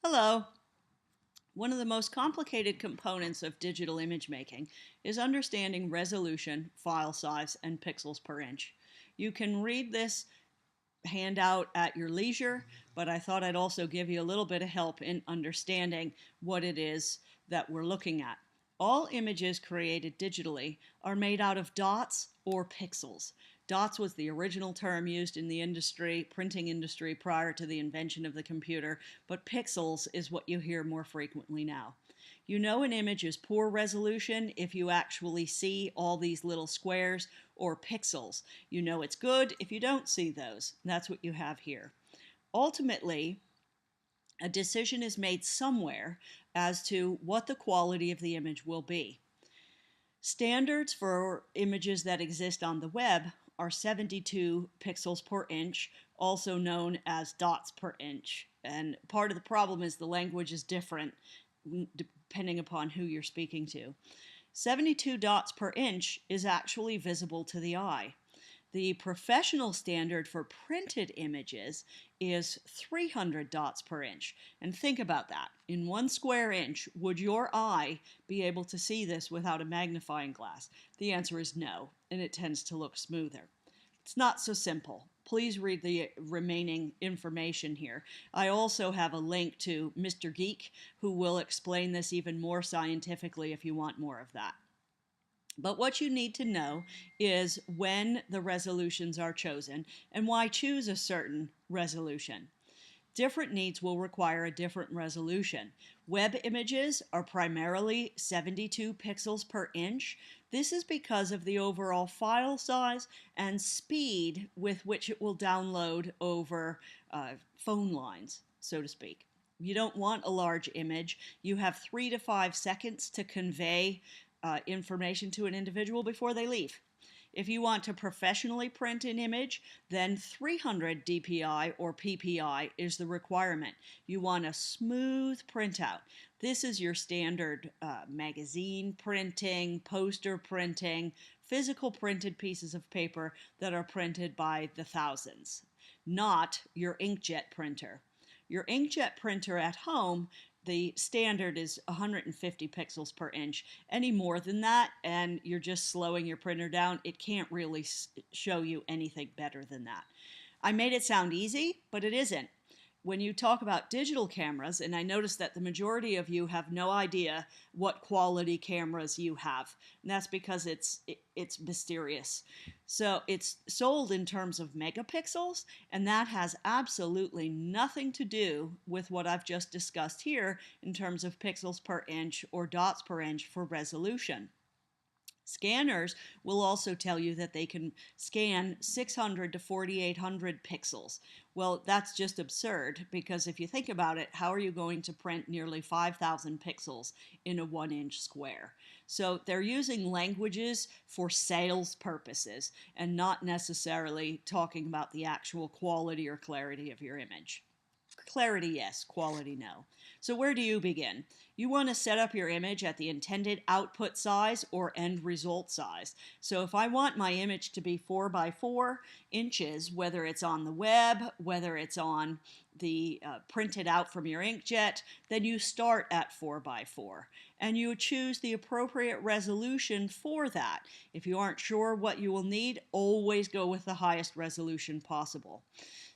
Hello. One of the most complicated components of digital image making is understanding resolution, file size, and pixels per inch. You can read this handout at your leisure, but I thought I'd also give you a little bit of help in understanding what it is that we're looking at. All images created digitally are made out of dots or pixels. Dots was the original term used in the printing industry prior to the invention of the computer, but pixels is what you hear more frequently now. You know an image is poor resolution if you actually see all these little squares or pixels. You know it's good if you don't see those. That's what you have here. Ultimately, a decision is made somewhere as to what the quality of the image will be. Standards for images that exist on the web are 72 pixels per inch, also known as dots per inch. And part of the problem is the language is different depending upon who you're speaking to. 72 dots per inch is actually visible to the eye. The professional standard for printed images is 300 dots per inch. And think about that. In 1 square inch, would your eye be able to see this without a magnifying glass? The answer is no, and it tends to look smoother. It's not so simple. Please read the remaining information here. I also have a link to Mr. Geek, who will explain this even more scientifically if you want more of that. But what you need to know is when the resolutions are chosen and why choose a certain resolution. Different needs will require a different resolution. Web images are primarily 72 pixels per inch. This is because of the overall file size and speed with which it will download over phone lines, so to speak. You don't want a large image. You have 3 to 5 seconds to convey information to an individual before they leave. If you want to professionally print an image, then 300 dpi or ppi is the requirement. You want a smooth printout. This is your standard magazine printing, poster printing, physical printed pieces of paper that are printed by the thousands, not your inkjet printer. Your inkjet printer at home, the standard is 150 pixels per inch. Any more than that, and you're just slowing your printer down, it can't really show you anything better than that. I made it sound easy, but it isn't. When you talk about digital cameras, and I notice that the majority of you have no idea what quality cameras you have, and that's because it's mysterious. So it's sold in terms of megapixels, and that has absolutely nothing to do with what I've just discussed here in terms of pixels per inch or dots per inch for resolution. Scanners will also tell you that they can scan 600 to 4800 pixels. Well, that's just absurd because if you think about it, how are you going to print nearly 5,000 pixels in a 1 inch square? So they're using languages for sales purposes and not necessarily talking about the actual quality or clarity of your image. Clarity, yes. Quality, no. So where do you begin? You want to set up your image at the intended output size or end result size. So if I want my image to be 4 by 4 inches, whether it's on the web, whether it's on the printed out from your inkjet, then you start at 4 by 4 and you choose the appropriate resolution for that. If you aren't sure what you will need, always go with the highest resolution possible.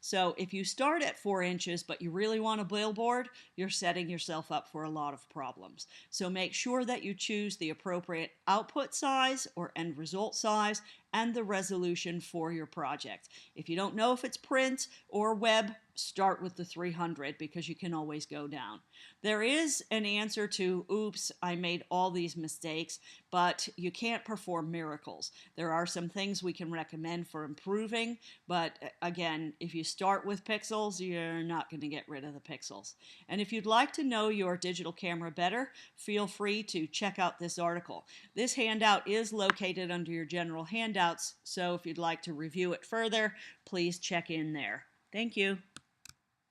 So if you start at 4 inches but you really want a billboard, you're setting yourself up for a lot of problems. So make sure that you choose the appropriate output size or end result size and the resolution for your project. If you don't know if it's print or web, start with the 300 because you can always go down. There is an answer to, oops, I made all these mistakes, but you can't perform miracles. There are some things we can recommend for improving, but again, if you start with pixels, you're not going to get rid of the pixels. And if you'd like to know your digital camera better, feel free to check out this article. This handout is located under your general handouts, so if you'd like to review it further, please check in there. Thank you.